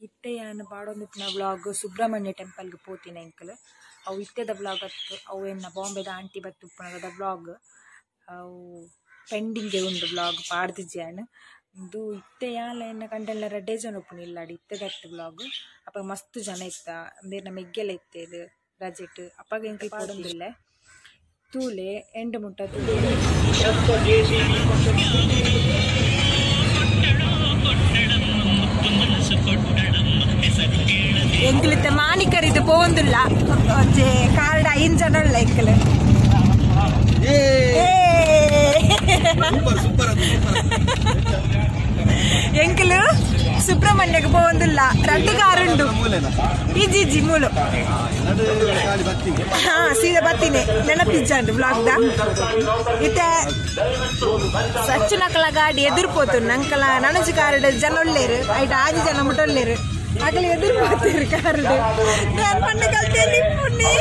ಇತ್ತೆ ಏನು ಪಾಡೊಂದಿತ್ತಿನ ವ್ಲಾಗ್ ಸುಬ್ರಹ್ಮಣ್ಯ ಟೆಂಪಲ್ಗೆ ಪೋತಿನ ಎಂಕಲ್ ಅವು ಇತ್ತೆದ ವ್ಲಾಗ್ ಅತ್ತು ಅವು ಎನ್ನ ಬಾಂಬೆದ ಆಂಟಿ ಬತ್ತುಪ್ಪನದ ವ್ಲಾಗ್ ಅವು ಪೆಂಡಿಂಗ್ಗೆ ಉಂಡು ವ್ಲಾಗ್ ಪಾಡ್ದಿಜ್ಜಾನ್ ಇದು ಇತ್ತೆ ಯಾಲ ಎನ್ನ ಕಂಡೆಲ್ಲ ರೆಡ್ಡೇ ಜನ ಉಪ್ಪುನ ಇಲ್ಲಾಡಿ ಇತ್ತೆದಟ್ಟು ವ್ಲಾಗ್ ಅಪ್ಪ ಮಸ್ತ್ ಜನ ಇತ್ತ ಬೇರೆ ಮೆಗ್ಗೆಲ್ಲ ಇತ್ತೇದು ರಜೆಟ್ ಅಪ್ಪಾಗ ಎಂಕಲ್ ಪಾಡೊಂದಿಲ್ಲ ತೂಲೆ ಎಂಡ್ ಮುಟ್ಟ ಎಂಕಲಿತ್ತ ಮಾನಿಕರಿದು ಪೋಂದಿಲ್ಲ ಕಾರ್ಡ್ 5 ಜನ ಉಳ್ಳ ಎಂಕಲ್ ಎಂಕಲು ಸುಬ್ರಹ್ಮಣ್ಯಕ್ಕೆ ಪೋಂದಿಲ್ಲ 2 ಕಾರುಂಡು ಇಜ್ಜಿ ಮೂಲು ಹಾ ಸೀದಾ ಬತ್ತೀನಿ ನೆನಪಿಜ್ಜಂಡು ಬ್ಲಾಗ್ದ ಇತ್ತೆ ಸಚ್ಚುನಕಲ ಗಾಡಿ ಎದುರ್ಪೋತು ನಂಕಲ ನನಜು ಕಾರ್ಡ್ ಜನ ಒಳ್ಳೇರು ಐಟ್ 6 ಜನ ಮುಟ್ಟೊಳ್ಳೇರು ಆಗಲೇ ಎದುರ್ಪೋತೀರು ಕಾರ್ಡ್ ನಾನು ಪಂಡ ಕಲ್ತೇನೆ ಪುಣ್ಣಿ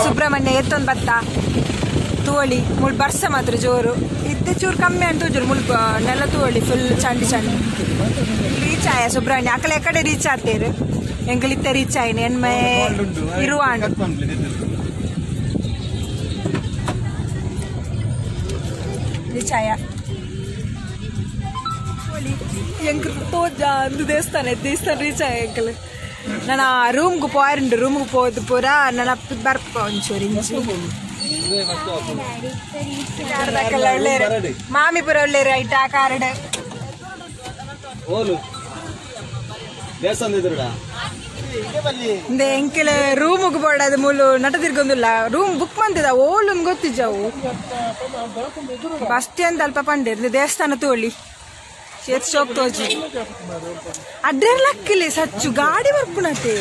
ಸುಬ್ರಹ್ಮಣ್ಯ ಎತ್ತೊಂದು ಬತ್ತ ತೋಳಿ ಮುಳ್ ಬರ್ಸ ಮಾತ್ರ ಜೋರು ಇದ್ದೆ ಚೂರು ಕಮ್ಮಿ ಅಂತ ಜೋರು ಮುಳ್ ನೆಲ ತೋಳಿ ಫುಲ್ ಚಂಡಿ ರೀಚ್ ಆಯ ಸುಬ್ರಹ್ಮಣ್ಯ ಅಕಲೆ ಕಡೆ ರೀಚ್ ಆಗ್ತೇರು ಎಂಕಲಿತ್ತೆ ರೀಚ್ ಆಯ್ನ ಎನ್ಮೆ ಇರುವಾಂಡ್ ರೀಚ್ ಆಯ ಎಂಕಲ್ ತೋಜ ಅಂದು ದೇವಸ್ಥಾನ ರೀಚ್ ಆಯ ಎಂಕಲ್ ನಾನು ರೂಮ್ಗೆ ಪೋಯರುಂಡು ರೂಮ್ಗೆ ಹೋದ್ ಪೂರ ನನ್ನ ಬರ್ಪ ಒಂಚೂರು ಇಂಚು ಒಳ್ಳೆಯರು ಮಾಮಿ ಪುರ ಒಳ್ಳೆಯರು ಐಟ ಕಾರ್ಡ್ ಎಂಕಲ್ ರೂಮ್ಗೆ ಬೋಡದು ಮೂಲು ನಟ ತಿರ್ಗೊಂದಿಲ್ಲ ರೂಮ್ ಬುಕ್ ಮಂತಿದ ಓಲು ಗೊತ್ತಿದ್ದವು ಬಸ್ ಸ್ಟ್ಯಾಂಡ್ ಅಲ್ಪ ಪಂಡಿರ್ ದೇವಸ್ಥಾನ ತೋಳಿ ಸೇತ್ ಶೋಕ್ ತೋಜಿ ಅಡ್ರೆಲ್ಲ ಲಕ್ಕಿಲಿ ಸಚ್ಚು ಗಾಡಿ ಬರ್ಪುನತೆ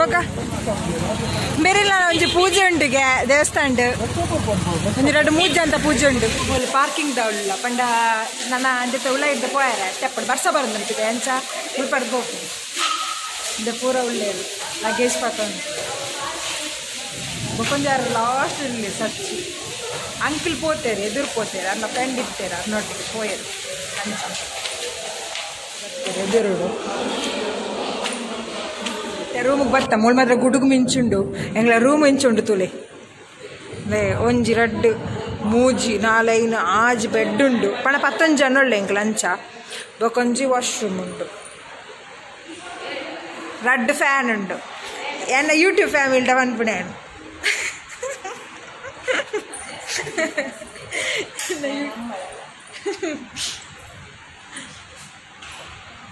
ಬೊಕ್ಕ ಬೇರೆಲ್ಲ ಒಂಜಿ ಪೂಜೆ ಉಂಡುಗೆ ದೇವಸ್ಥಾನ ಒಂಜಿ 2-3 ಅಂತ ಪೂಜೆ ಉಂಡು ಪಾರ್ಕಿಂಗ್ ದಾವಲ್ಲ ಪಂಡ ನನ್ನ ಅಂದೆ ಉಳ್ಳ ಇದ್ದ ಪೋಯಾರ ಸ್ಟೆಪ್ ಬರ್ಸ ಬರೋದಂತಿದೆ ಎಂಚ ಉಳ್ಪಡ್ ಹೋಗು ಇದು ಪೂರ ಒಳ್ಳೆಯದು ಲಗೇಜ್ ಪಾಕೊಂಡು ಬೊಕೊಂಜಾರು ಲಾಸ್ಟ್ ಇರಲಿ ಸಚ್ಚಿ ಅಂಕಲ್ ಪೋತೇರು ಎದುರು ಪೋತೇರು ಅನ್ನ ಫ್ರೆಂಡ್ ಇರ್ತೇರು ಅನ್ನೊಟ್ಟಿಗೆ ಪೋಯರು ಅಂಚ ಎದುರು ರೂಮಿಗೆ ಬರ್ತಾ ಮೂಳ್ ಮಾತ್ರ ಗುಡುಗು ಮಿಂಚುಂಡು ಎಂಗ್ಲ ರೂಮ್ ಇಂಚುಂಡು ತುಲೆ ಒಂಜಿ 2 3 4 5 ಬೆಡ್ ಉಂಡು ಪಣ 10 ಜನ ಉಳ್ಳೆ ಎಂಕ್ಲ ಅಂಚ ಬೊಕೊಂಜಿ ವಾಶ್ರೂಮ್ ಉಂಡು 2 ಫ್ಯಾನ್ ಉಂಡು ಎನ್ನ ಯೂಟ್ಯೂಬ್ ಫ್ಯಾಮಿಲಿ ಪನ್ಪುಣೆ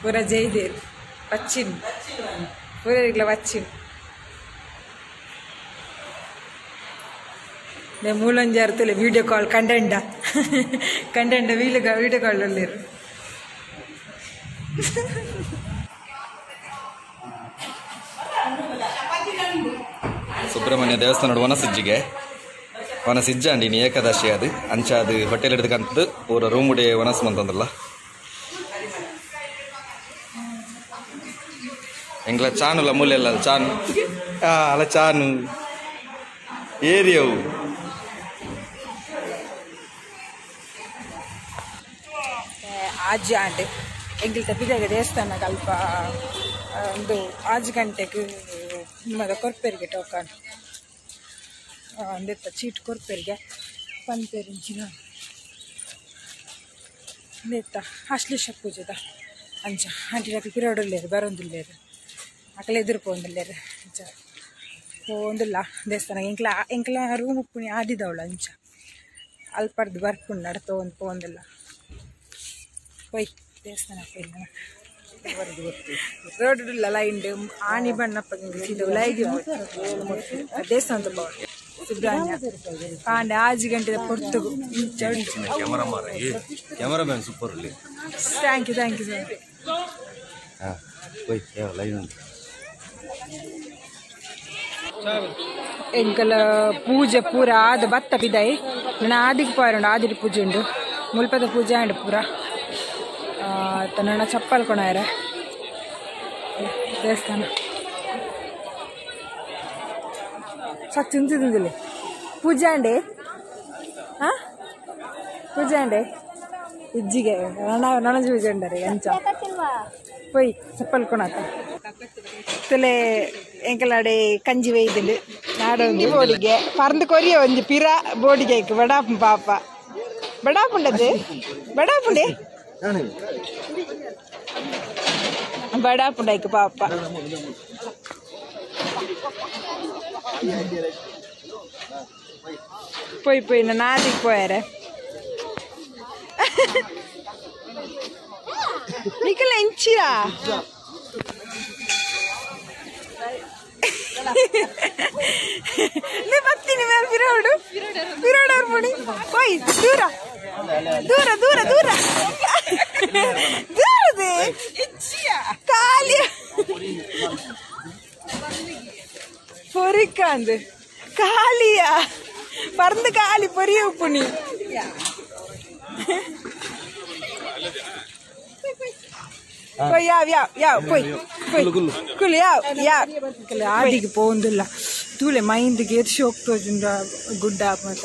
ಪೂರ ಜೈದೇರು ವಚ್ಚಿನ್ ಪೂರ ಇಗ್ಲ ವಚ್ಚಿನ್ ಮೂಲೊಂಜಾರ್ತಲೆ ವಿಡಿಯೋ ಕಾಲ್ ಕಂಡೆಂಡ ವಿಡಿಯೋ ಕಾಲ್ ಒಳ್ಳೆರು ಸುಬ್ರಹ್ಮಣ್ಯ ದೇವಸ್ಥಾನ ವನಸಿಜ್ಜ ಅಂಡಿ ಏಕಾದಶಿ ಅದು ಅಂಚ ಅದು ಹೋಟೆಲ್ ಹಿಡಿದಕ್ಕಂತದ್ದು ಪೂರ ರೂಮ್ ಉಡೆ ವನಸ್ ಮಂತಂದಲ್ಲ ಎಂಗ್ಲ ಚಾನುಲ ಮೂಲೆಲ್ಲ ಚಾನು ಅಲ್ಲ ಚಾನು ಏರಿಯವು ಆಜಿ ಆಂಡೆ ಎಂಗಿಲ್ ತಪ್ಪಿದಾಗ ದೇವಸ್ಥಾನಕ್ಕೆ ಅಲ್ಪ ಒಂದು 6 ಗಂಟೆಗೆ ನಿಮ್ಮದ ಕೊರ್ಪೇರಿಗೆ ಟೋಕನ್ ಅಂದೆತ್ತ ಚೀಟ್ ಕೊರ್ಪೇರಿಗೆ ಪಂಪೇರಿಂಚಿನ ಅಂದೆತ್ತ ಅಶ್ಲೇಷ ಪೂಜೆದ ಅಂಚ ಆಂಟಿ ಡಾಕ್ಟರ್ ಪಿರೋಡಲ್ಲೇರು ಬರೋದಿಲ್ಲೇರು ಅಕಲೆ ಎದುರು ಪೋಂದಿಲ್ಲೇರು ಅಂಚ ಪೋಂದಿಲ್ಲ ದೇವಸ್ಥಾನ ಎಂಕ್ಲ ರೂಮ್ ಉಪ್ಪುಣಿ ಆದಿದವಳು ಅಂಚ ಅಲ್ಪಡ್ದು ಬರ್ಪುಣ್ ನಡ್ತೋ ಒಂದು ಪೋಂದಿಲ್ಲ ಹೋಯ್ ದೇವಸ್ಥಾನ ಇಲ್ಲ ರೋಡ್ ಲೈನ್ ಆನಿ ಬಣ್ಣಪ್ಪ ಲೈಗೆ ದೇವಸ್ಥಾನ ಸುಬ್ರಹ್ಮಣ್ಯ ಕಾಂಡೆ 6 ಗಂಟೆ ಪೊರ್ತುಗು cameraman super thank you sir ಎಂಕಲ ಪೂಜೆ ಪೂರ ಆದ ಬತ್ತ ಪಿದಾಯಿ ನನ್ನ ಆದಿಗೆ ಪೋಯರುಂಡು ಆದಿರ ಪೂಜೆ ಉಂಡು ಮುಲ್ಪದ ಪೂಜೆ ಆಂಡ್ ಪೂರ ನನ್ನ ಚಪ್ಪಲ್ ಕೊಣಾಯರ ದೇವಸ್ಥಾನ ಸತ್ತು ತಿಂತಿದ್ದಿಲ್ಲ ಪೂಜೆ ಅಂಡೆ ಹಾಂ ಪೂಜೆ ಅಂಡೆ ಇಜ್ಜಿಗೆ ನೊಣಜಿ ಪೂಜೆ ಉಂಡರೆ ಅಂಚ ಪೊಯ್ ಚಪ್ಪಲ್ ಕೊಣಾಕ ತುಲೆ ಎಂಕಲಾಡೆ ಕಂಜಿ ವೈದ್ಯಲು ನಾಡೊಂದು ಬೋಡಿಗೆ ಪರಂದು ಕೊರಿಯ ಒಂಜಿ ಪಿರ ಬೋಡಿಗೆ ಬಡಾಪು ಪಾಪ ಬಡಾಪುಂಡದು ಬಡಾಪುಂಡೆ ಬಡಾಪುಂಡೈಕ್ ಪಾಪ ಪೊಯ್ ಪೊಯ್ ನಾದಿಗೆ ಪೋಯಾರೆ ನಿಕಲ ಇಂಚಿರಾ ನೀ ಬರ್ತೀನಿ ಮೇಲೆ ಪಿರೋಡು ಪಿರೋಡವ್ರ ಮುಡಿ ಹೋಯ್ ದೂರ ದೂರ ದೂರ ದೂರ ದೂರದೆ ಕಾಲಿ பொறிக்காந்து காலியா பறந்து காலி பொரிய உப்புனி போய் யாவ் போய் ಕುಲ್ ಯಾವ ಆದಿಗೆ ಪೋಂದಿಲ್ಲ ತೂಲೆ ಮೈಂದಿಗೆ ಎರ್ಸಿ ಹೋಗ್ತೋದಿಂದ ಗುಡ್ಡ ಮತ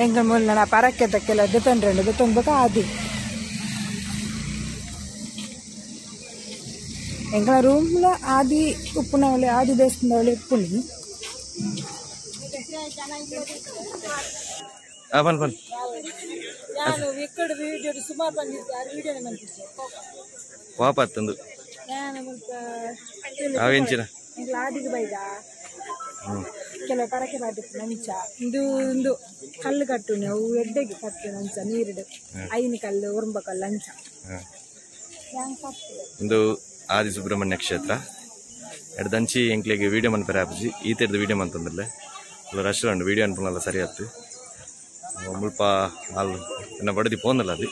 ಎಂಗ ಮೂಲ ನಾ ಪರಕ್ಕೆ ತಕ್ಕೆಲ್ಲ ದೆತೊಂಡ್ಬೇಕು ಆದಿ ಎಂಗಳ ರೂಮ್ಲ ಆದಿ ಉಪ್ಪುನ ಒಳ್ಳೆ ಆದಿ ದೇವಸ್ಥಾನ ಒಳ್ಳೆ ಉಪ್ಪುನಿ ನಾನು ఇక్కడ వీడియో సుమారు ಬಂದಿದ್ದೆ ಆ ವಿಡಿಯೋನೇ ಬಂದಿದ್ದೆ ವಾಪತ್ತಂದು ನಾನು ಅವೆಂಚಿನ ಎಂಗಳ ಆದಿಗೆ ಬೈದ ಕೆಲವು ಪರಕೆ ಬಾಡಿತ್ತು ನಂಚ ಇದು ಕಲ್ಲು ಕಟ್ಟು ಅವು ಎಡ್ಡೆಗೆ ಕಟ್ಟು ನಂಚ ನೀರಿಡು ಐನಿ ಕಲ್ಲು ಉರುಂಬ ಕಲ್ಲು ಅಂಚ ಇಂದು ಆದಿ ಸುಬ್ರಹ್ಮಣ್ಯ ಕ್ಷೇತ್ರ ಎಡ್ದಂಚಿ ಎಂಕ್ಲಿಗೆ ವಿಡಿಯೋ ಮನ್ಪರೆ ಆಪಜಿ ಈ ತೆರೆದ ವಿಡಿಯೋ ಮಂತಂದಲ್ಲೇ ರೆಸ್ಟೋರೆಂಟ್ ವಿಡಿಯೋ ಅನ್ಪನಲ್ಲ ಸರಿ ಆಯ್ತು ಮುಲ್ಪ ಅಲ್ಲಿ ಎನ್ನ ಬಡದಿ ಪೋಂದಲ್ಲ ಅದು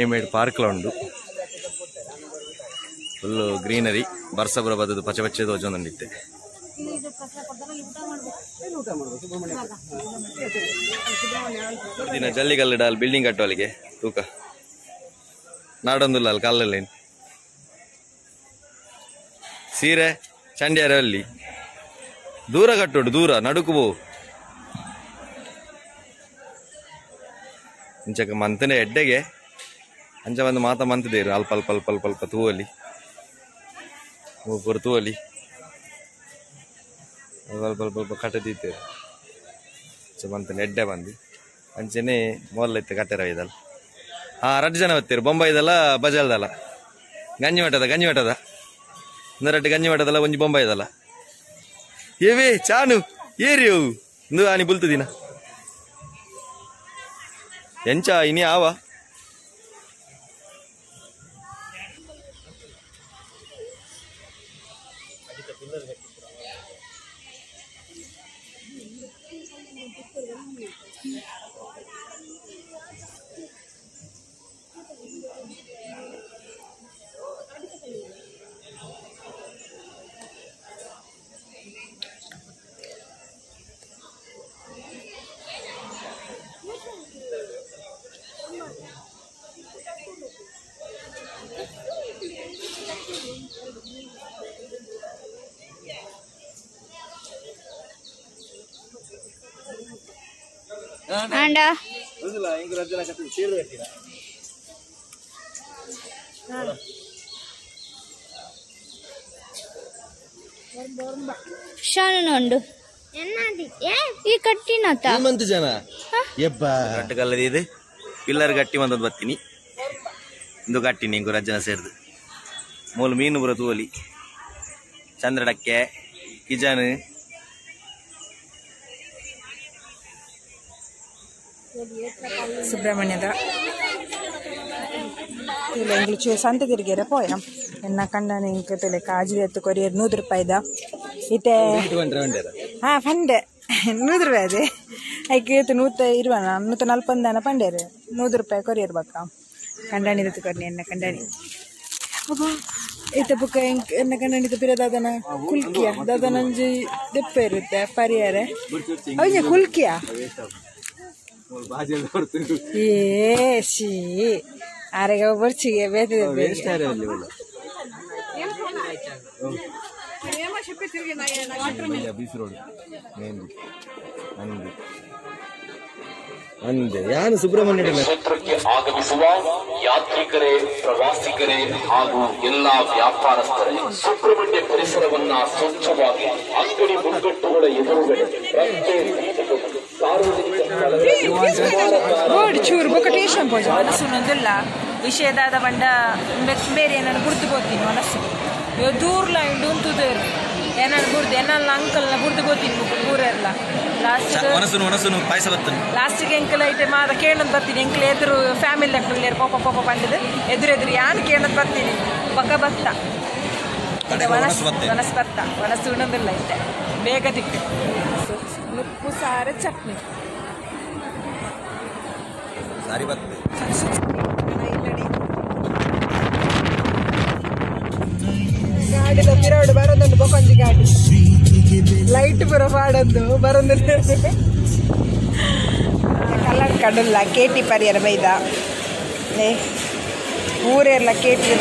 ಏಮೇಡ್ ಪಾರ್ಕ್ಲ ಉಂಡು ಫುಲ್ಲು ಗ್ರೀನರಿ ಬರ್ಸಪುರ ಬದದು ಪಚ್ಚ ಪಚ್ಚೆದು ವಜೊಂದಿತ್ತೆ ದಿನ ಜಲ್ಲಿಗಲ್ಲಡ ಅಲ್ಲಿ ಬಿಲ್ಡಿಂಗ್ ಕಟ್ಟುವಲ್ಲಿಗೆ ತೂಕ ನಾಡೊಂದಿಲ್ಲ ಅಲ್ಲಿ ಕಲ್ಲಲ್ಲಿ ಸೀರೆ ಚಂಡ್ಯಾರ ಅಲ್ಲಿ ದೂರ ಕಟ್ಟೋಡು ದೂರ ನಡುಕು ಬೋ ಇಂಚಕ ಮಂತನೆ ಎಡ್ಡೆಗೆ ಅಂಚ ಒಂದು ಮಾತ ಮಂತದೇರು ಅಲ್ಪ ಅಲ್ಪ ಅಲ್ಪ ಅಲ್ಪ ಅಲ್ಪ ತೂವಲಿ ಒಬ್ಬರು ತೂವಲಿ ಅಲ್ಪ ಅಲ್ಪ ಅಲ್ಪ ಕಟ್ಟದಿತ್ತೇರು ಅಂಚ ಮಂತನೆ ಎಡ್ಡೆ ಬಂದು ಅಂಚನೆ ಮೊದಲ ಇತ್ತು ಕಟ್ಟೆರ ಇದಲ್ಲ ಹಾಂ 2 ಜನ ಬತ್ತೇರು ಬೊಂಬೈದಲ್ಲ ಬಜಾಲ್ದಲ್ಲ ಗಂಜಿ ಮಠದ ಒಂದೆರಡು ಗಂಜಿ ಮಠದಲ್ಲ ಒಂಜಿ ಬೊಂಬೈದಲ್ಲ ಏವೇ ಚಾನು ಏರಿ ಅವು ಇಂದು ಆನಿ ಬುಲ್ತದಿನ ಎಂಚ ಇನಿ ಆವ Anda. ಶಾನುಂಡು ಈ ಕಟ್ಟಿನತ ಮಂತ್ ಜನ ಯಪ್ಪ ಕಟ್ಟಗಲ್ಲದಿ ಇದು ಪಿಲ್ಲರ್ ಗಟ್ಟಿ ಮಂದದ್ ಬತ್ತೀನಿ ಇಂದು ಕಟ್ಟಿನಿ ಇಂಗು ರಜ್ಜನ ಸೇರ್ದು ಮೂಲ ಮೀನು ಬರ ತೂವಲಿ ಚಂದ್ರಡಕ್ಕೆ ಕಿಜನ್ ಸುಬ್ರಹ್ಮಣ್ಯದ ಇಂಗ್ಲಿಷ್ ಸಂತೆ ತಿರುಗಿರ ಪೋಯ ಎನ್ನ ಕಂಡನ ಇಂಕ ತಲೆ ಕಾಜು ಎತ್ತು ಕೊರಿಯರ್ 100 ರೂಪಾಯಿದ ಇತ್ತೆ ಹಾ ಪಂಡೆ 100 ರೂಪಾಯಿ ಅದೇ ಐಕೆ ಇವತ್ತು 140 ಪಂಡೇರು 100 ರೂಪಾಯಿ ಕೊರಿಯರ್ ಬಕ್ಕ ಕಂಡಾಣಿದ ಕೊರ್ನಿ ಎನ್ನ ಕಂಡಾಣಿ ಈತ ಬುಕ್ಕ ಎನ್ನ ಕಂಡಾಣಿದ ಪಿರ ದಾದನ ಕುಲ್ಕಿಯ ದಾದನಂಜಿ ದೆಪ್ಪ ಇರುತ್ತೆ ಪರಿಹಾರ ಅವಜ ಕುಲ್ಕಿಯ ಏ ಶೀ ಆರೆಗ ಬರ್ಚಿಗೆ ಬೇತಿದೆ ಬೀಚ್ ರೋಡ್ ಮೆಹಂದಿ ಅಂದೆ ಅಂದೆ ಯಾನು ಸುಬ್ರಹ್ಮಣ್ಯ ಕ್ಷೇತ್ರಕ್ಕೆ ಆಗಮಿಸುವ ಯಾತ್ರಿಕರೇ, ಪ್ರವಾಸಿಗರೇ ಹಾಗೂ ಎಲ್ಲಾ ವ್ಯಾಪಾರಸ್ಥರೇ ಸುಬ್ರಹ್ಮಣ್ಯ ಪರಿಸರವನ್ನ ಸ್ವಚ್ಛವಾಗಿ ಅಂಗಡಿ ಮುಗ್ಗಟ್ಟುಗಳ ಎದುರುಗಡೆ ರಸ್ತೆ ಚೂರು ಬೊಕಟೇಶನ್ ಮನಸ್ಸು ನೊಂದಿಲ್ಲ ವಿಷಯದಾದ ಬಂಡ ಬೇರೆ ಏನನ್ನು ಗುರ್ತು ಗೊತ್ತೀನಿ ಮನಸ್ಸು ದೂರ್ಲ ಇಂಡು ಉಂತುದೇರು ಏನನ್ನು ಗುರ್ದು ಏನಲ್ಲ ಅಂಕಲ್ನ ಗುರ್ತು ಗೊತ್ತೀನಿ ಊರೆಲ್ಲ ಲಾಸ್ಟಿಗೆ ಎಂಕಲ್ ಐತೆ ಮಾದ ಕೇಳದ್ ಬರ್ತೀನಿ ಎಂಕಲ್ ಎದುರು ಫ್ಯಾಮಿಲಿ ಲೆಕ್ಕ ಕೋಪ ಕೋಪ ಬಂದಿದ್ದು ಎದುರು ಯಾನು ಕೇಳದ್ ಬರ್ತೀನಿ ಪಕ್ಕ ಬತ್ತ ಮನಸ್ಸು ಬತ್ತ ಮನಸ್ಸು ಉಣ್ಣದಿಲ್ಲ ಐತೆ ಬೇಗ ದಿಕ್ಕು ಉಪ್ಪು ಸಾರು ಚಟ್ನಿ ಗಾಡಿ ಪಿರಾಡು ಬರೋದೊಂದು ಬೊಕೊಂಜಿ ಗಾಡಿ ಲೈಟ್ ಪುರ ಪಾಡೊಂದು ಬರೋದು ಕಲ್ಲರ್ ಕಡಲ್ಲ ಕೇಟಿ ಪರಿಯರ ಬೈದ ಊರೆಲ್ಲ ಕೇಟಿ